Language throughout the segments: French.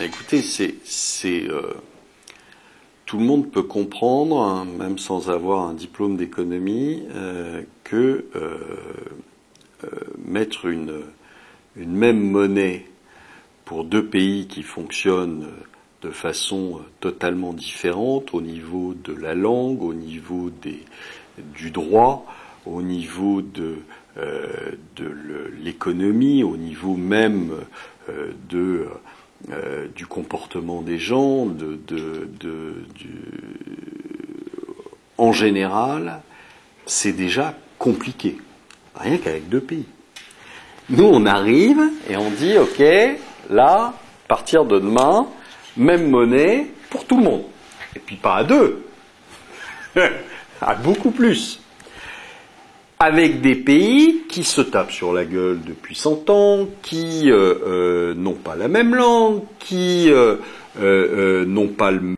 Écoutez, tout le monde peut comprendre, hein, même sans avoir un diplôme d'économie, que mettre une même monnaie pour deux pays qui fonctionnent de façon totalement différente au niveau de la langue, au niveau du droit, au niveau de l'économie, au niveau même du comportement des gens, en général, c'est déjà compliqué. Rien qu'avec deux pays. Nous, on arrive et on dit, ok, là, à partir de demain, même monnaie pour tout le monde. Et puis pas à deux, à beaucoup plus. Avec des pays qui se tapent sur la gueule depuis 100 ans, qui n'ont pas la même langue, qui n'ont pas le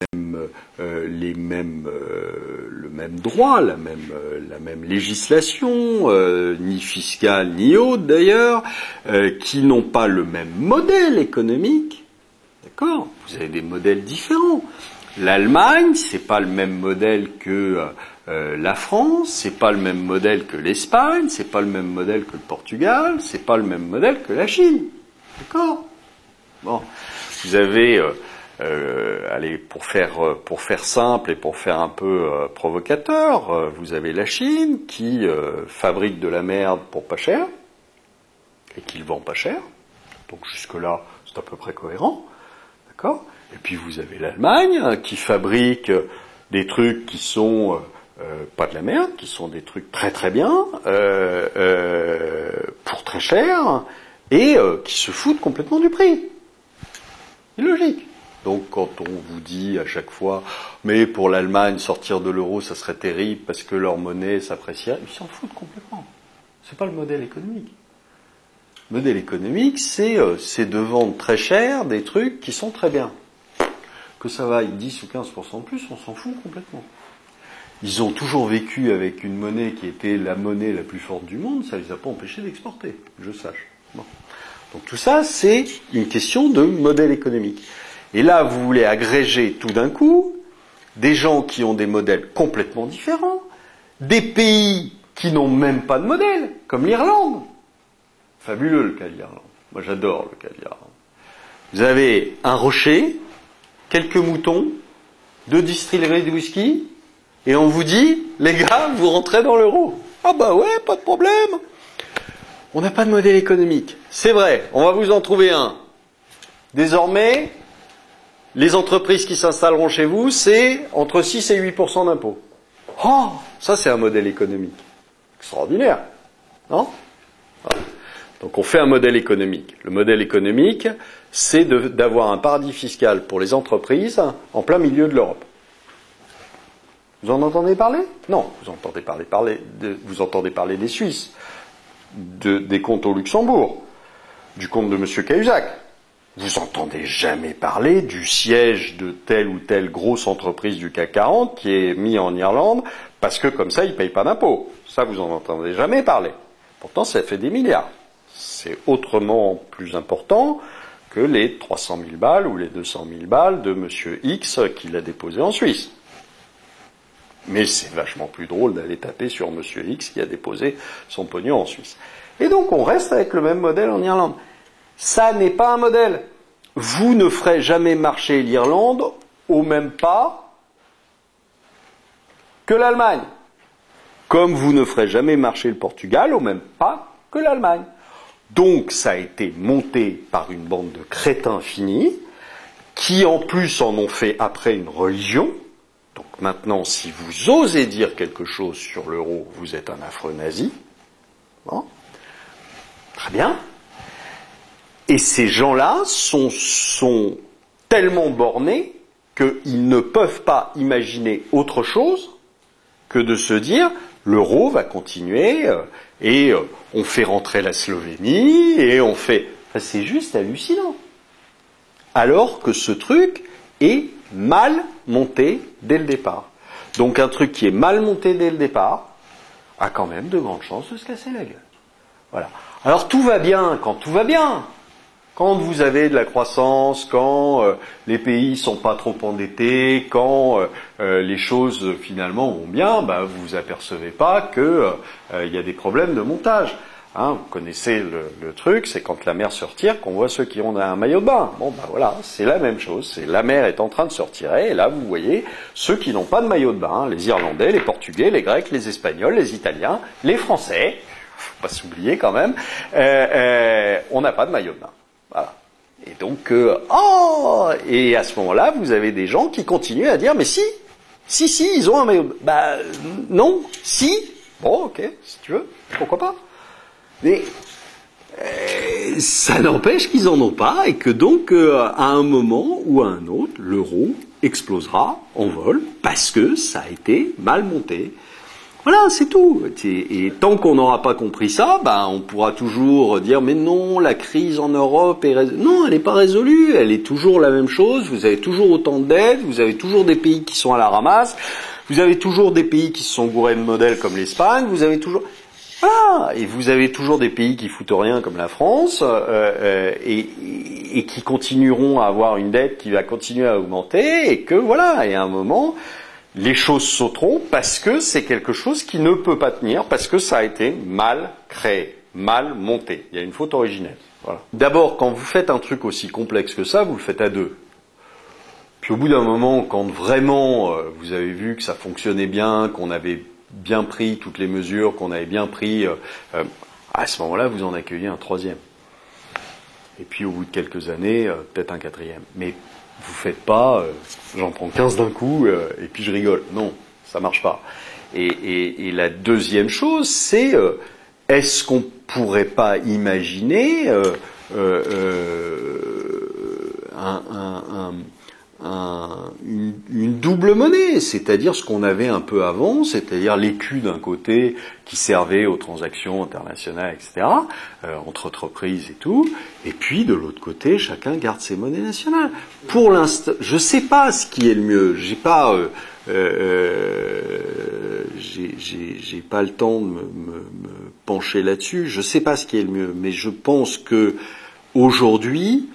même droit, la même législation, ni fiscale ni autre d'ailleurs, qui n'ont pas le même modèle économique. D'accord ? Vous avez des modèles différents. L'Allemagne, c'est pas le même modèle que la France, c'est pas le même modèle que l'Espagne, c'est pas le même modèle que le Portugal, c'est pas le même modèle que la Chine. D'accord ? Bon, vous avez, allez, pour faire simple et pour faire un peu provocateur, vous avez la Chine qui fabrique de la merde pour pas cher et qui le vend pas cher. Donc jusque-là, c'est à peu près cohérent. D'accord ? Et puis vous avez l'Allemagne qui fabrique des trucs qui sont pas de la merde, qui sont des trucs très très bien, pour très cher, et qui se foutent complètement du prix. C'est logique. Donc quand on vous dit à chaque fois, mais pour l'Allemagne, sortir de l'euro, ça serait terrible parce que leur monnaie s'apprécierait, ils s'en foutent complètement. C'est pas le modèle économique. Le modèle économique, c'est de vendre très cher des trucs qui sont très bien. Que ça vaille 10 ou 15% de plus, on s'en fout complètement. Ils ont toujours vécu avec une monnaie qui était la monnaie la plus forte du monde, ça les a pas empêchés d'exporter, que je sache. Bon. Donc tout ça, c'est une question de modèle économique. Et là, vous voulez agréger tout d'un coup des gens qui ont des modèles complètement différents, des pays qui n'ont même pas de modèle, comme l'Irlande. Fabuleux le cas de l'Irlande. Moi j'adore le cas de l'Irlande. Vous avez un rocher, quelques moutons, 2 distilleries de whisky, et on vous dit, les gars, vous rentrez dans l'euro. Ah bah ouais, pas de problème. On n'a pas de modèle économique. C'est vrai, on va vous en trouver un. Désormais, les entreprises qui s'installeront chez vous, c'est entre 6 et 8% d'impôts. Oh, ça c'est un modèle économique. Extraordinaire. Non ? Voilà. Donc on fait un modèle économique. Le modèle économique, c'est d'avoir un paradis fiscal pour les entreprises en plein milieu de l'Europe. Vous en entendez parler ? Non, vous entendez parler des Suisses, des comptes au Luxembourg, du compte de M. Cahuzac. Vous entendez jamais parler du siège de telle ou telle grosse entreprise du CAC 40 qui est mis en Irlande parce que comme ça, ils ne payent pas d'impôts. Ça, vous en entendez jamais parler. Pourtant, ça fait des milliards. C'est autrement plus important que les 300 000 balles ou les 200 000 balles de M. X qui l'a déposé en Suisse. Mais c'est vachement plus drôle d'aller taper sur M. X qui a déposé son pognon en Suisse. Et donc on reste avec le même modèle en Irlande. Ça n'est pas un modèle. Vous ne ferez jamais marcher l'Irlande au même pas que l'Allemagne. Comme vous ne ferez jamais marcher le Portugal au même pas que l'Allemagne. Donc ça a été monté par une bande de crétins finis, qui en plus en ont fait après une religion. Donc maintenant, si vous osez dire quelque chose sur l'euro, vous êtes un affreux nazi. Bon. Très bien. Et ces gens-là sont tellement bornés qu'ils ne peuvent pas imaginer autre chose que de se dire l'euro va continuer et on fait rentrer la Slovénie et on fait... Enfin, c'est juste hallucinant. Alors que ce truc est mal monté dès le départ. Donc un truc qui est mal monté dès le départ a quand même de grandes chances de se casser la gueule. Voilà. Alors tout va bien quand tout va bien. Quand vous avez de la croissance, quand les pays sont pas trop endettés, quand les choses finalement vont bien, bah, vous vous apercevez pas que y a des problèmes de montage. Hein, vous connaissez le truc, c'est quand la mer se retire qu'on voit ceux qui ont un maillot de bain. Bon, bah voilà, c'est la même chose. C'est la mer est en train de se retirer, et là vous voyez ceux qui n'ont pas de maillot de bain, les Irlandais, les Portugais, les Grecs, les Espagnols, les Italiens, les Français. Faut pas s'oublier quand même. On n'a pas de maillot de bain. Voilà. Et donc, et à ce moment-là, vous avez des gens qui continuent à dire, mais si, ils ont un maillot de bain. Bah non, si. Bon, ok, si tu veux, pourquoi pas. Mais ça n'empêche qu'ils en ont pas et que donc à un moment ou à un autre, l'euro explosera en vol parce que ça a été mal monté. Voilà, c'est tout. Et tant qu'on n'aura pas compris ça, ben on pourra toujours dire mais non, la crise en Europe est non, elle n'est pas résolue, elle est toujours la même chose. Vous avez toujours autant de dettes, vous avez toujours des pays qui sont à la ramasse, vous avez toujours des pays qui se sont gourés de modèles comme l'Espagne, vous avez toujours voilà, et vous avez toujours des pays qui foutent rien comme la France et qui continueront à avoir une dette qui va continuer à augmenter et que voilà, et à un moment, les choses sauteront parce que c'est quelque chose qui ne peut pas tenir parce que ça a été mal créé, mal monté. Il y a une faute originelle. Voilà. D'abord, quand vous faites un truc aussi complexe que ça, vous le faites à deux. Puis au bout d'un moment, quand vraiment vous avez vu que ça fonctionnait bien, qu'on avait bien pris toutes les mesures, qu'on avait bien pris, à ce moment-là, vous en accueillez un troisième. Et puis au bout de quelques années, peut-être un quatrième. Mais vous faites pas, j'en prends 15 d'un coup, et puis je rigole. Non, ça marche pas. Et la deuxième chose, c'est, est-ce qu'on pourrait pas imaginer une double monnaie, c'est-à-dire ce qu'on avait un peu avant, c'est-à-dire l'écu d'un côté qui servait aux transactions internationales, etc., entre entreprises et tout, et puis de l'autre côté, chacun garde ses monnaies nationales. Pour l'instant, je sais pas ce qui est le mieux, j'ai pas le temps de me pencher là-dessus, je sais pas ce qui est le mieux, mais je pense que aujourd'hui,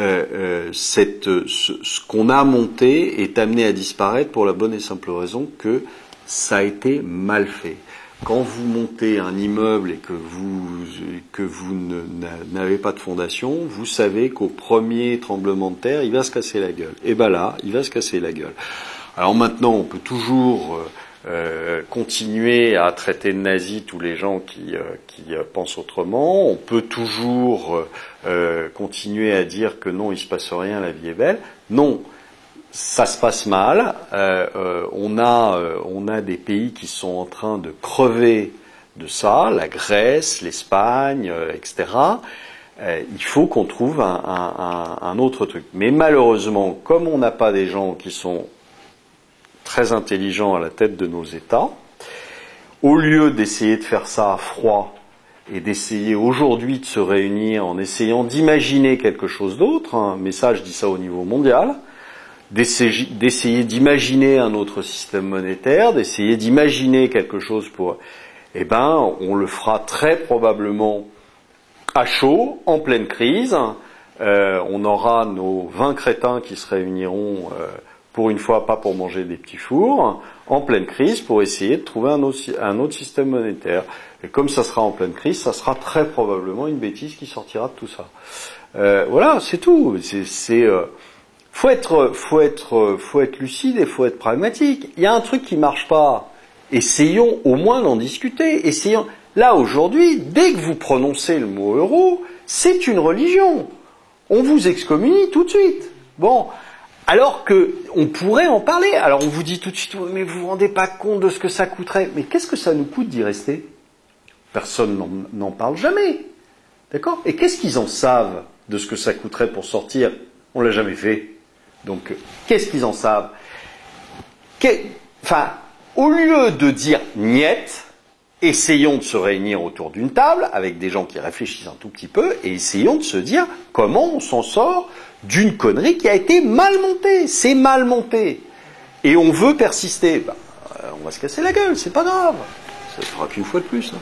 ce qu'on a monté est amené à disparaître pour la bonne et simple raison que ça a été mal fait. Quand vous montez un immeuble et que vous n'avez pas de fondation, vous savez qu'au premier tremblement de terre, il va se casser la gueule. Et ben là, il va se casser la gueule. Alors maintenant, on peut toujours continuer à traiter de nazis tous les gens qui pensent autrement. On peut toujours continuer à dire que non, il se passe rien, la vie est belle. Non, ça se passe mal. On a des pays qui sont en train de crever de ça, la Grèce, l'Espagne, etc. Il faut qu'on trouve un autre truc. Mais malheureusement, comme on n'a pas des gens qui sont très intelligents à la tête de nos États, au lieu d'essayer de faire ça à froid et d'essayer aujourd'hui de se réunir en essayant d'imaginer quelque chose d'autre, hein, mais ça je dis ça au niveau mondial, d'essayer d'imaginer un autre système monétaire, d'essayer d'imaginer quelque chose pour... Eh ben, on le fera très probablement à chaud, en pleine crise. On aura nos 20 crétins qui se réuniront pour une fois, pas pour manger des petits fours, en pleine crise pour essayer de trouver un autre système monétaire. Et comme ça sera en pleine crise, ça sera très probablement une bêtise qui sortira de tout ça. Voilà, c'est tout. Faut être lucide et faut être pragmatique. Il y a un truc qui marche pas. Essayons au moins d'en discuter. Essayons. Là, aujourd'hui, dès que vous prononcez le mot euro, c'est une religion. On vous excommunie tout de suite. Bon. Alors que on pourrait en parler. Alors on vous dit tout de suite, mais vous vous rendez pas compte de ce que ça coûterait. Mais qu'est-ce que ça nous coûte d'y rester? Personne n'en parle jamais. D'accord? Et qu'est-ce qu'ils en savent de ce que ça coûterait pour sortir? On l'a jamais fait. Donc, qu'est-ce qu'ils en savent? Enfin, au lieu de dire niet, essayons de se réunir autour d'une table avec des gens qui réfléchissent un tout petit peu et essayons de se dire comment on s'en sort d'une connerie qui a été mal montée. C'est mal monté. Et on veut persister. On va se casser la gueule, c'est pas grave. Ça ne fera qu'une fois de plus. Hein.